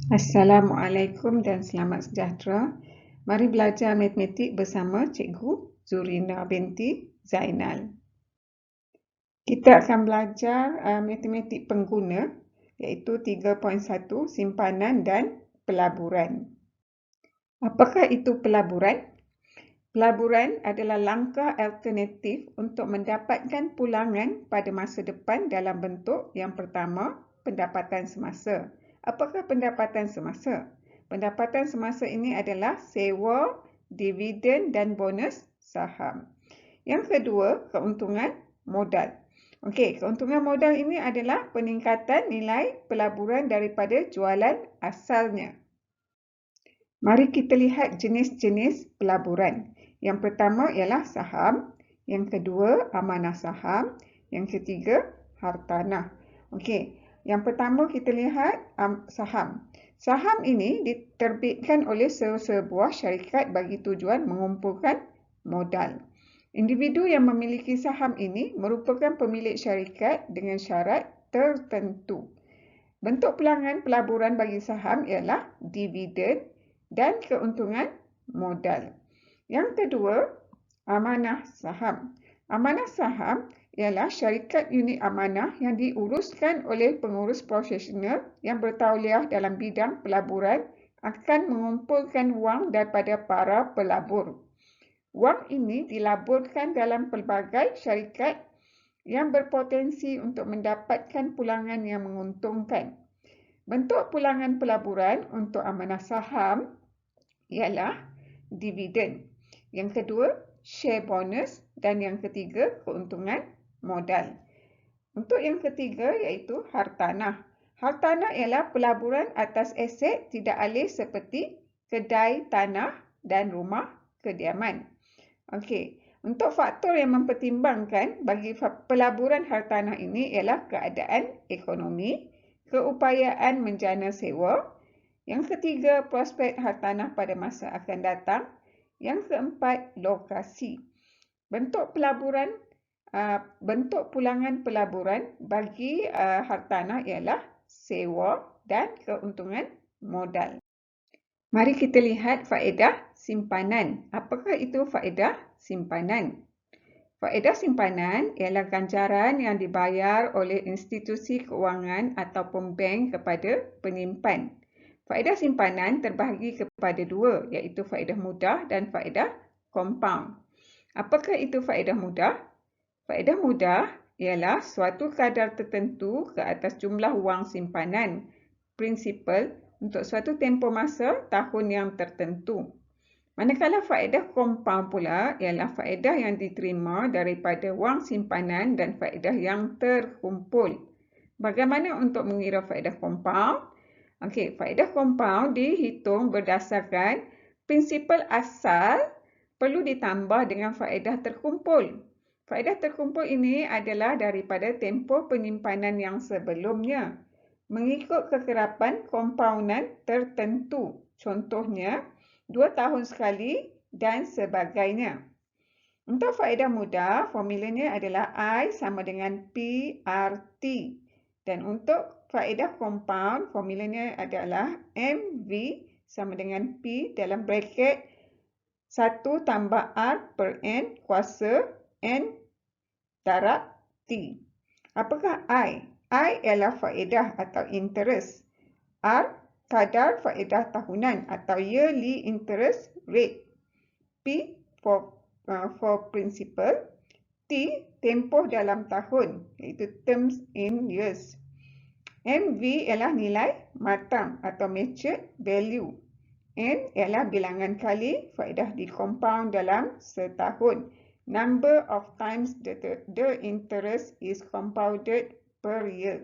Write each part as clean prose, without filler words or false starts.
Assalamualaikum dan selamat sejahtera. Mari belajar matematik bersama Cikgu Zurina binti Zainal. Kita akan belajar matematik pengguna iaitu 3.1 simpanan dan pelaburan. Apakah itu pelaburan? Pelaburan adalah langkah alternatif untuk mendapatkan pulangan pada masa depan dalam bentuk yang pertama, pendapatan semasa. Apakah pendapatan semasa? Pendapatan semasa ini adalah sewa, dividen dan bonus saham. Yang kedua, keuntungan modal. Okey, keuntungan modal ini adalah peningkatan nilai pelaburan daripada jualan asalnya. Mari kita lihat jenis-jenis pelaburan. Yang pertama ialah saham, yang kedua amanah saham, yang ketiga hartanah. Okey, yang pertama kita lihat saham. Saham ini diterbitkan oleh sebuah syarikat bagi tujuan mengumpulkan modal. Individu yang memiliki saham ini merupakan pemilik syarikat dengan syarat tertentu. Bentuk pulangan pelaburan bagi saham ialah dividen dan keuntungan modal. Yang kedua, amanah saham. Amanah saham ialah syarikat unit amanah yang diuruskan oleh pengurus profesional yang bertauliah dalam bidang pelaburan akan mengumpulkan wang daripada para pelabur. Wang ini dilaburkan dalam pelbagai syarikat yang berpotensi untuk mendapatkan pulangan yang menguntungkan. Bentuk pulangan pelaburan untuk amanah saham ialah dividen. Yang kedua, share bonus dan yang ketiga, keuntungan modal. Untuk yang ketiga iaitu hartanah. Hartanah ialah pelaburan atas aset tidak alih seperti kedai tanah dan rumah kediaman. Okey, untuk faktor yang mempertimbangkan bagi pelaburan hartanah ini ialah keadaan ekonomi, keupayaan menjana sewa. Yang ketiga, prospek hartanah pada masa akan datang. Yang keempat, lokasi. Bentuk pulangan pelaburan bagi hartanah ialah sewa dan keuntungan modal. Mari kita lihat faedah simpanan. Apakah itu faedah simpanan? Faedah simpanan ialah ganjaran yang dibayar oleh institusi keuangan ataupun bank kepada penyimpan. Faedah simpanan terbahagi kepada dua, iaitu faedah mudah dan faedah compound. Apakah itu faedah mudah? Faedah mudah ialah suatu kadar tertentu ke atas jumlah wang simpanan, prinsipal untuk suatu tempoh masa tahun yang tertentu. Manakala faedah compound pula ialah faedah yang diterima daripada wang simpanan dan faedah yang terkumpul. Bagaimana untuk mengira faedah compound? Okey, faedah compound dihitung berdasarkan prinsipal asal perlu ditambah dengan faedah terkumpul. Faedah terkumpul ini adalah daripada tempoh penyimpanan yang sebelumnya mengikut kekerapan kompaunan tertentu. Contohnya, 2 tahun sekali dan sebagainya. Untuk faedah mudah, formulanya adalah I sama dengan PRT. Dan untuk faedah compound, formulanya adalah MV sama dengan P dalam bracket 1 tambah R per N kuasa N darab T. Apakah I? I ialah faedah atau interest. R, kadar faedah tahunan atau yearly interest rate. P, for principal. T, tempoh dalam tahun, iaitu terms in years. MV ialah nilai matang atau matured value. N ialah bilangan kali faedah di compound dalam setahun. Number of times the interest is compounded per year.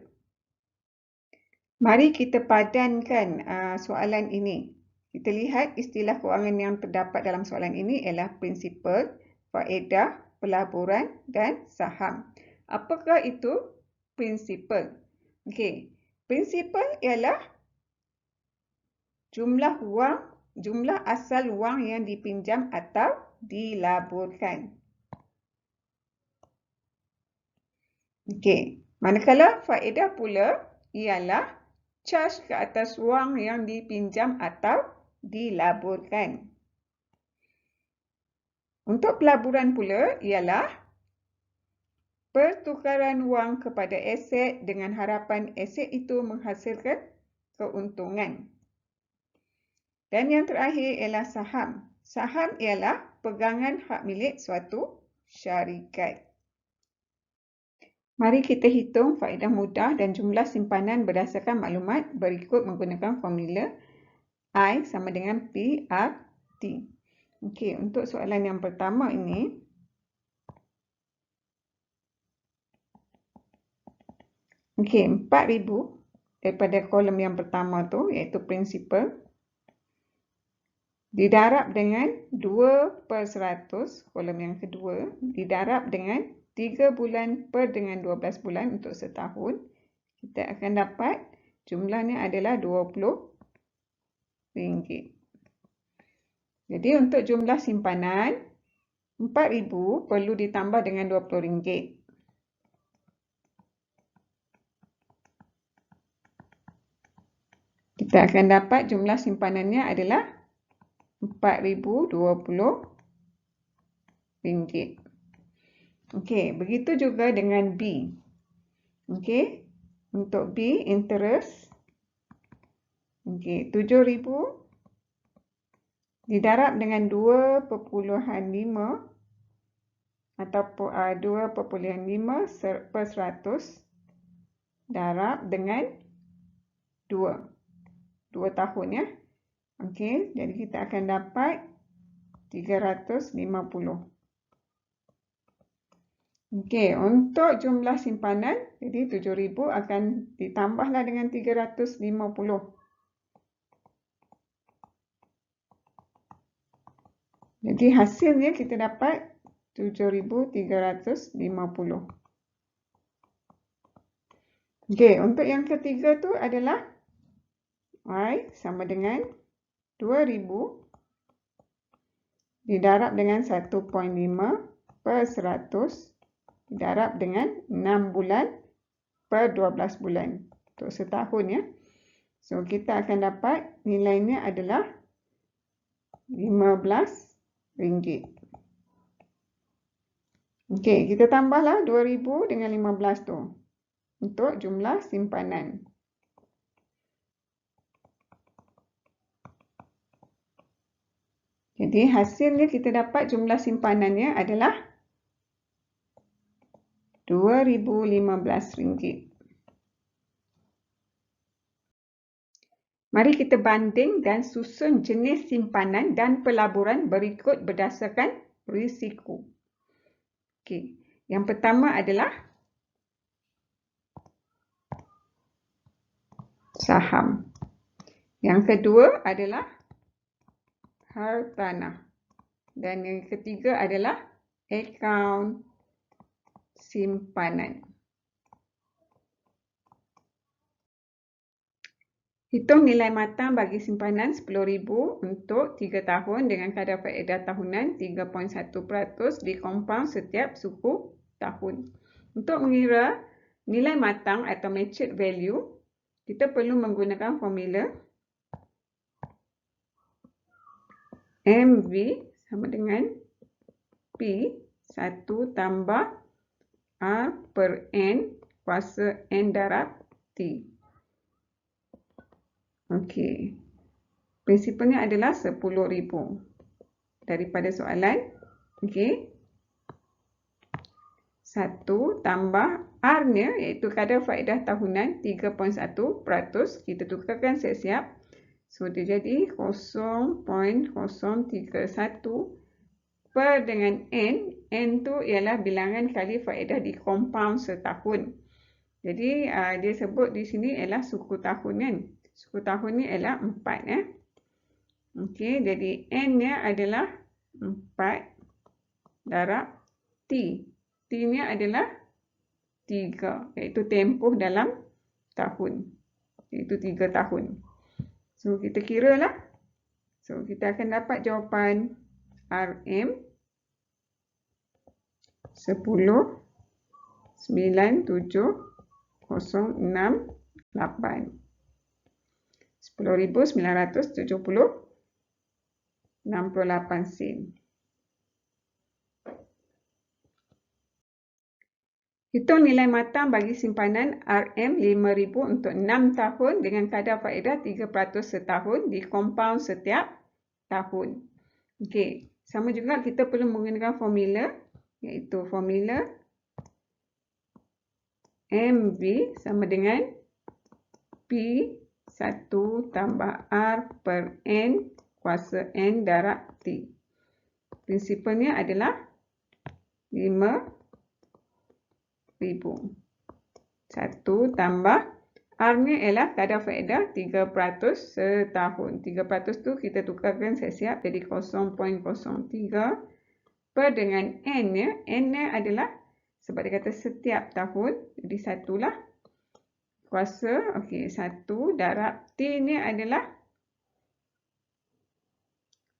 Mari kita padankan soalan ini. Kita lihat istilah kewangan yang terdapat dalam soalan ini ialah prinsipal, faedah, pelaburan dan saham. Apakah itu prinsipal? Okey, prinsipal ialah jumlah asal wang yang dipinjam atau dilaburkan. Okey, manakala faedah pula ialah cas ke atas wang yang dipinjam atau dilaburkan. Untuk pelaburan pula ialah pertukaran wang kepada aset dengan harapan aset itu menghasilkan keuntungan. Dan yang terakhir ialah saham. Saham ialah pegangan hak milik suatu syarikat. Mari kita hitung faedah mudah dan jumlah simpanan berdasarkan maklumat berikut menggunakan formula I sama dengan PRT. Okey, untuk soalan yang pertama ini, okey, 4,000 daripada kolom yang pertama tu iaitu principal didarab dengan 2/100, kolom yang kedua didarab dengan 3 bulan per dengan 12 bulan untuk setahun. Kita akan dapat jumlahnya adalah RM20. Jadi untuk jumlah simpanan 4,000 perlu ditambah dengan RM20. Kita akan dapat jumlah simpanannya adalah RM4,020. Okey, begitu juga dengan B. Okey, untuk B, interest. Okey, 7,000 didarab dengan 2,5 ataupun 2,5/100 darab dengan 2 tahun ya. Okey, jadi kita akan dapat 350. Okey, untuk jumlah simpanan, jadi 7,000 akan ditambahlah dengan 350. Jadi hasilnya kita dapat 7,350. Okey, untuk yang ketiga tu adalah I sama dengan 2,000 didarab dengan 1,5/100 didarab dengan 6 bulan per 12 bulan untuk setahun ya. So kita akan dapat nilainya adalah RM15. Okey, kita tambahlah 2,000 dengan 15 tu untuk jumlah simpanan. Jadi hasilnya kita dapat jumlah simpanannya adalah RM2,015. Mari kita banding dan susun jenis simpanan dan pelaburan berikut berdasarkan risiko. Okey, yang pertama adalah saham. Yang kedua adalah hartanah. Dan yang ketiga adalah akaun simpanan. Hitung nilai matang bagi simpanan RM10,000 untuk 3 tahun dengan kadar faedah tahunan 3.1% dikompaun setiap suku tahun. Untuk mengira nilai matang atau matured value, kita perlu menggunakan formula MV sama dengan P1 tambah R per N kuasa N darab T. Okey, prinsipalnya adalah 10,000 daripada soalan. Okey, 1 tambah R-nya iaitu kadar faedah tahunan 3.1%. Kita tukarkan siap-siap. So dia jadi 0.031 per dengan N. N tu ialah bilangan kali faedah di compound setahun. Jadi dia sebut di sini ialah suku tahun kan. Suku tahun ni ialah 4 ya. Okey, jadi N-nya adalah 4 darab T. T-nya adalah 3, iaitu tempoh dalam tahun. Iaitu 3 tahun. So, kita kira lah. So, kita akan dapat jawapan RM 10,97,068. 10.970.68 sen. Hitung nilai matang bagi simpanan RM5,000 untuk 6 tahun dengan kadar faedah 3% setahun di kompaun setiap tahun. Okey, sama juga kita perlu menggunakan formula, iaitu formula MV sama dengan P1 tambah R per N kuasa N darab T. Prinsipalnya adalah 5,000. 1 tambah R-nya ialah kadar faedah 3% setahun. 3% tu kita tukarkan siap-siap jadi 0.03 per dengan N-nya. N-nya adalah sebab dia kata setiap tahun, jadi 1 lah. Kuasa, okey, 1 darab T-nya adalah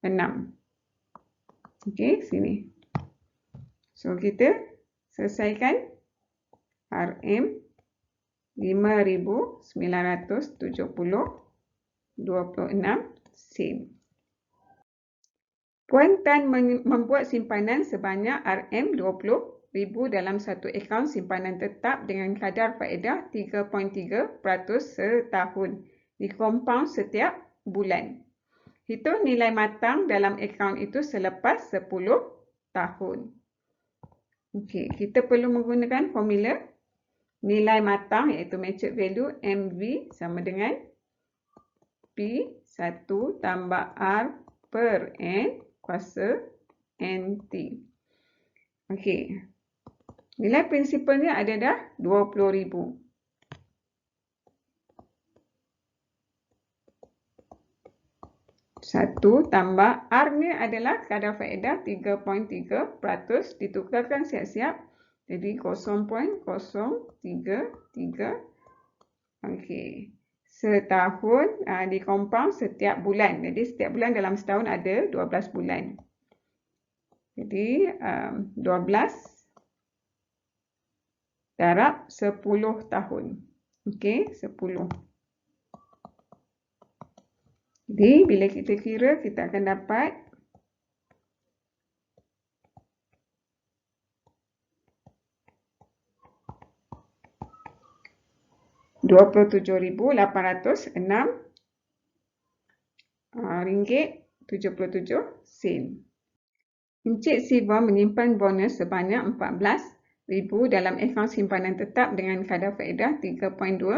6. Okey, sini. So, kita selesaikan RM 5,970.26 sen. Puan Tan membuat simpanan sebanyak RM20,000 dalam satu akaun simpanan tetap dengan kadar faedah 3.3% setahun di kompaun setiap bulan. Hitung nilai matang dalam akaun itu selepas 10 tahun. Okey, kita perlu menggunakan formula nilai matang iaitu matured value MV sama dengan P1 tambah R per N kuasa NT. Okey. Nilai prinsipalnya ada dah 20,000. Satu tambah R-nya adalah kadar faedah 3.3% ditukarkan siap-siap. Jadi 0.033. Okey. Setahun di kompaun setiap bulan. Jadi setiap bulan dalam setahun ada 12 bulan. Jadi 12 darab 10 tahun. Okey, 10. Jadi bila kita kira kita akan dapat 27,806 ringgit 77 sen. Encik Siva menyimpan bonus sebanyak 14,000 dalam akaun simpanan tetap dengan kadar faedah 3.2%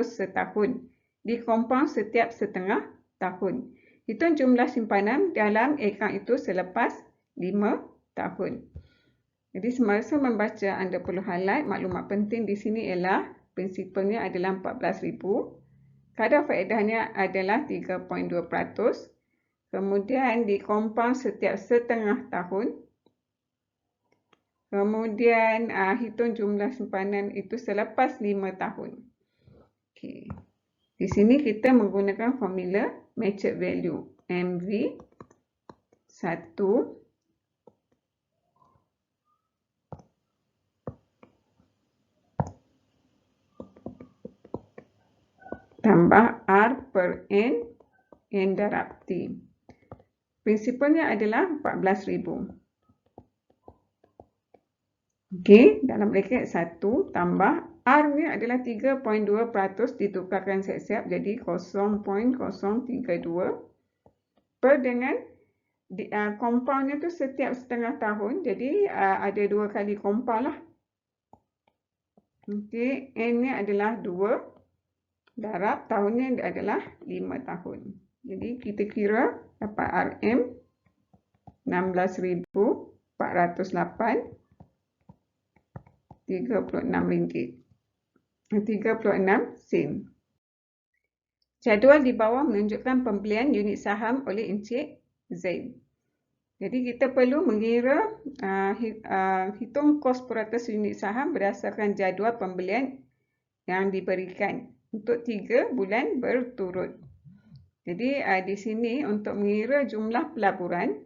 setahun di kompaun setiap setengah tahun. Hitung jumlah simpanan dalam akaun itu selepas 5 tahun. Jadi semasa membaca anda perlu highlight maklumat penting di sini ialah prinsipalnya adalah 14,000. Kadar faedahnya adalah 3.2%. Kemudian di kompaun setiap setengah tahun. Kemudian hitung jumlah simpanan itu selepas 5 tahun. Okey. Di sini kita menggunakan formula matured value MV 1 tambah R per N darab T. Prinsipalnya adalah 14,000. Okey, dalam braket 1 tambah R-nya adalah 3.2% ditukarkan siap-siap jadi 0.032 per dengan kompaunnya tu setiap setengah tahun jadi ada 2 kali kompaun lah. Okey, N-nya adalah 2 darab tahunnya adalah 5 tahun. Jadi kita kira dapat RM 16,408 36 sen. Jadual di bawah menunjukkan pembelian unit saham oleh Encik Zaid. Jadi kita perlu mengira hitung kos peratus unit saham berdasarkan jadual pembelian yang diberikan untuk 3 bulan berturut. Jadi di sini untuk mengira jumlah pelaburan,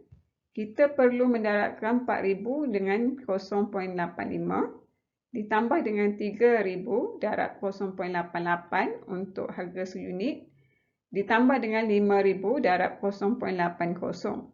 kita perlu mendaratkan 4,000 dengan 0.85 ditambah dengan 3,000 darab 0.88 untuk harga seunit ditambah dengan 5,000 darab 0.80.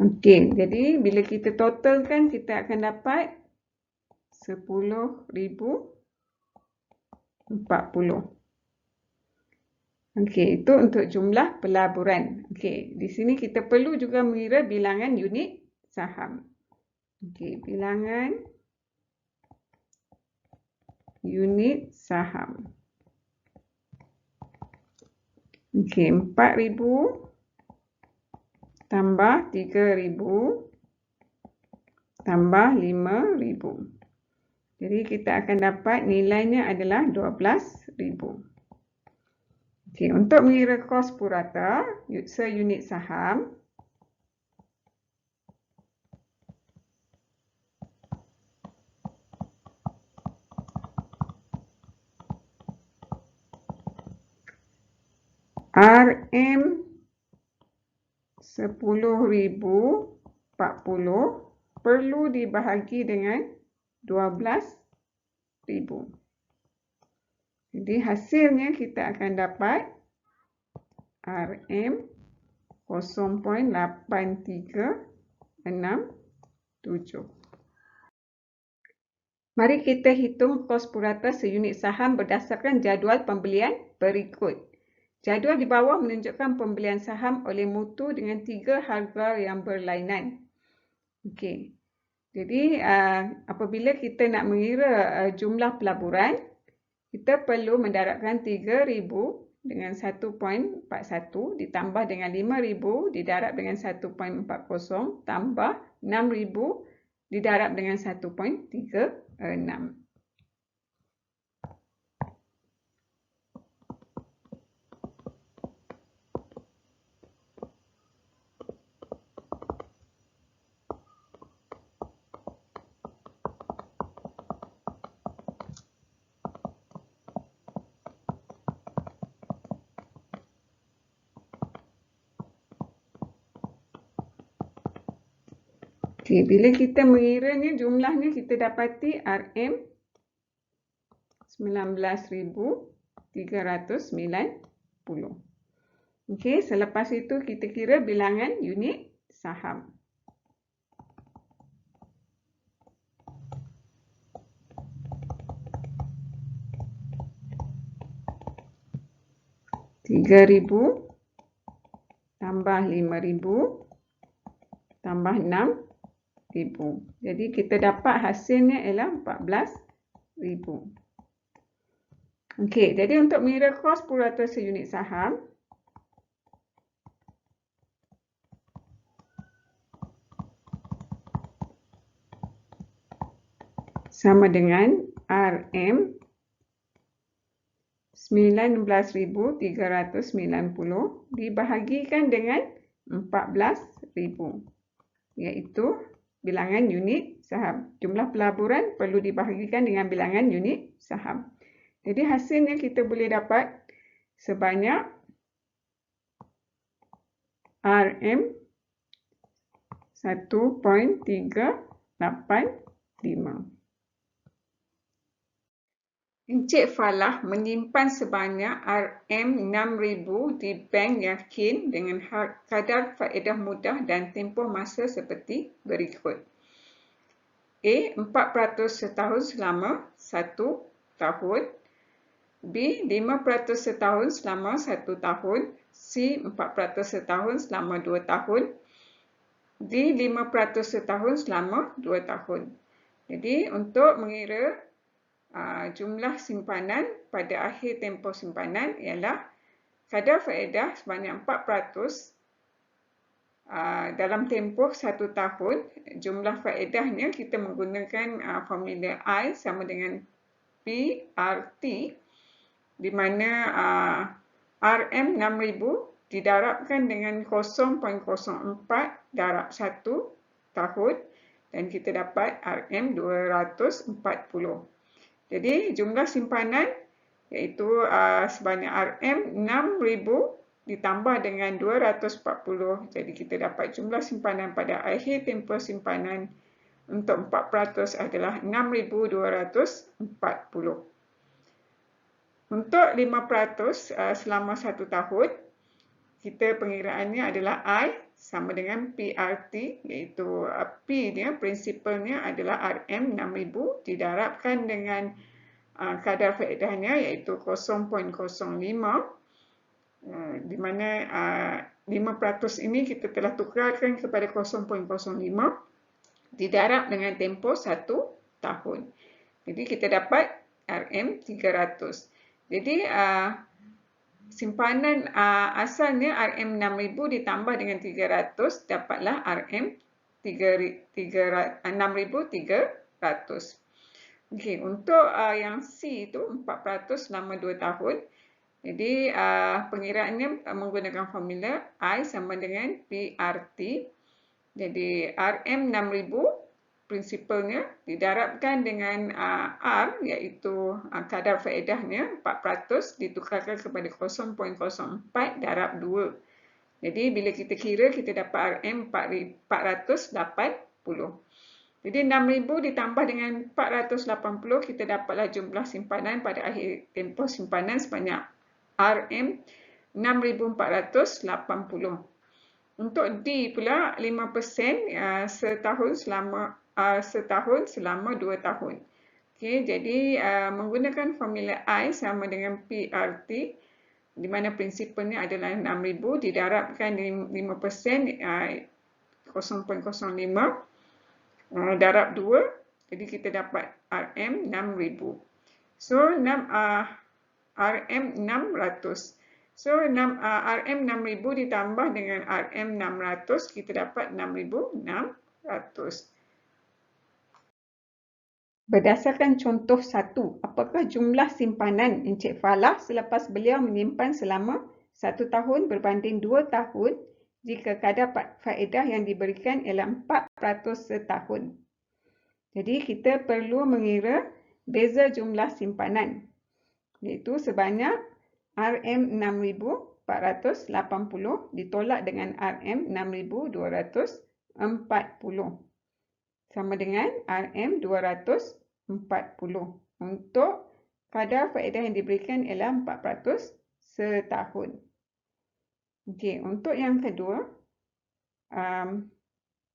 Okey, jadi bila kita totalkan kita akan dapat 10,040. Okey, itu untuk jumlah pelaburan. Okey, di sini kita perlu juga mengira bilangan unit saham. Okey, bilangan unit saham. Okey, 4,000 tambah 3,000 tambah 5,000. Jadi kita akan dapat nilainya adalah 12,000. Okey, untuk mengira kos purata seunit saham, RM 10,040 perlu dibahagi dengan 12,000. Jadi hasilnya kita akan dapat RM 0.8367. Mari kita hitung kos purata seunit saham berdasarkan jadual pembelian berikut. Jadual di bawah menunjukkan pembelian saham oleh Mutu dengan 3 harga yang berlainan. Okey. Jadi apabila kita nak mengira jumlah pelaburan, kita perlu mendarabkan 3,000 dengan 1.41 ditambah dengan 5,000 didarab dengan 1.40 tambah 6,000 didarab dengan 1.36. Okey, bila kita mengiranya jumlahnya kita dapati RM 19,390. Okey, selepas itu kita kira bilangan unit saham. RM3,000 tambah RM5,000 tambah RM6,000. Jadi kita dapat hasilnya ialah RM14,000. Okey, jadi untuk mengira kos purata seunit saham, sama dengan RM 19,390 dibahagikan dengan 14,000, iaitu bilangan unit saham. Jumlah pelaburan perlu dibahagikan dengan bilangan unit saham. Jadi hasilnya kita boleh dapat sebanyak RM 1.385. Encik Falah menyimpan sebanyak RM6,000 di bank Yakin dengan kadar faedah mudah dan tempoh masa seperti berikut. A. 4% setahun selama 1 tahun. B. 5% setahun selama 1 tahun. C. 4% setahun selama 2 tahun. D. 5% setahun selama 2 tahun. Jadi untuk mengira jumlah simpanan pada akhir tempoh simpanan ialah kadar faedah sebanyak 4% dalam tempoh 1 tahun. Jumlah faedahnya kita menggunakan formula I sama dengan PRT, di mana RM 6,000 didarabkan dengan 0.04 darab 1 tahun dan kita dapat RM240. Jadi jumlah simpanan iaitu sebanyak RM6,000 ditambah dengan 240. Jadi kita dapat jumlah simpanan pada akhir tempoh simpanan untuk 4% adalah 6,240. Untuk 5% selama 1 tahun, kita pengiraannya adalah I sama dengan PRT, iaitu P dia, prinsipalnya adalah RM6,000 didarabkan dengan kadar faedahnya iaitu 0.05, di mana 5% ini kita telah tukarkan kepada 0.05 didarab dengan tempoh 1 tahun. Jadi kita dapat RM300. Jadi simpanan asalnya RM6,000 ditambah dengan 300 dapatlah RM6,300. Okey, untuk yang C itu 4% selama 2 tahun. Jadi pengiraannya menggunakan formula I sama dengan PRT. Jadi RM6,000 prinsipalnya didarabkan dengan R iaitu kadar faedahnya 4% ditukarkan kepada 0.04 darab 2. Jadi bila kita kira kita dapat RM480. Jadi 6,000 ditambah dengan 480 kita dapatlah jumlah simpanan pada akhir tempoh simpanan sebanyak RM6,480. Untuk D pula 5% setahun selama 2 tahun. Okey, jadi menggunakan formula I sama dengan PRT di mana prinsipalnya adalah 6,000 didarabkan 5% 0.05 darab 2, jadi kita dapat RM6,000. So RM600. So RM6,000 ditambah dengan RM600 kita dapat 6,600. Berdasarkan contoh 1, apakah jumlah simpanan Encik Falah selepas beliau menyimpan selama 1 tahun berbanding 2 tahun jika kadar faedah yang diberikan ialah 4% setahun? Jadi kita perlu mengira beza jumlah simpanan, iaitu sebanyak RM6,480 ditolak dengan RM6,240 sama dengan RM240. Untuk kadar faedah yang diberikan ialah 4% setahun. Okey, untuk yang kedua,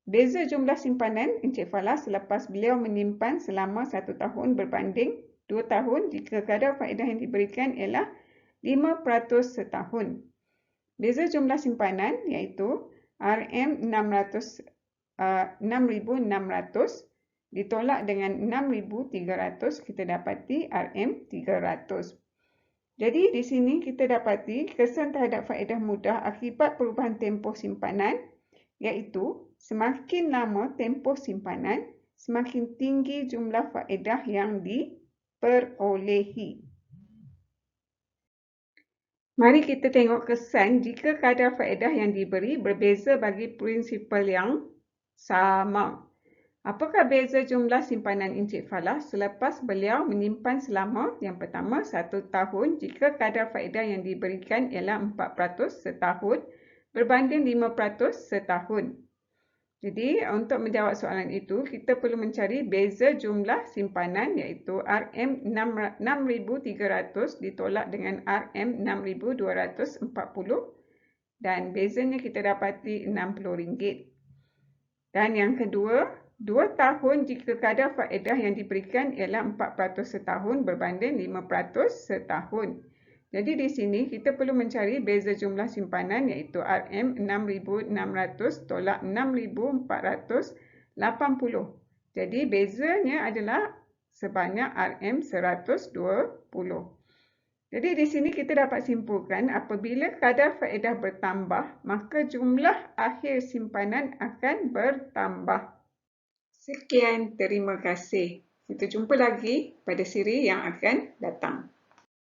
beza jumlah simpanan Encik Falah selepas beliau menyimpan selama 1 tahun berbanding 2 tahun jika kadar faedah yang diberikan ialah 5% setahun. Beza jumlah simpanan iaitu RM6,600 ditolak dengan 6,300 kita dapati RM300. Jadi di sini kita dapati kesan terhadap faedah mudah akibat perubahan tempoh simpanan iaitu semakin lama tempoh simpanan, semakin tinggi jumlah faedah yang diperolehi. Mari kita tengok kesan jika kadar faedah yang diberi berbeza bagi prinsipal yang sama. Apakah beza jumlah simpanan Encik Falah selepas beliau menyimpan selama yang pertama 1 tahun jika kadar faedah yang diberikan ialah 4% setahun berbanding 5% setahun? Jadi untuk menjawab soalan itu kita perlu mencari beza jumlah simpanan iaitu RM6,300 ditolak dengan RM6,240 dan bezanya kita dapati RM60. Dan yang kedua, 2 tahun jika kadar faedah yang diberikan ialah 4% setahun berbanding 5% setahun. Jadi di sini kita perlu mencari beza jumlah simpanan iaitu RM6,600 tolak 6,480. Jadi bezanya adalah sebanyak RM120. Jadi di sini kita dapat simpulkan apabila kadar faedah bertambah, maka jumlah akhir simpanan akan bertambah. Sekian, terima kasih. Kita jumpa lagi pada siri yang akan datang.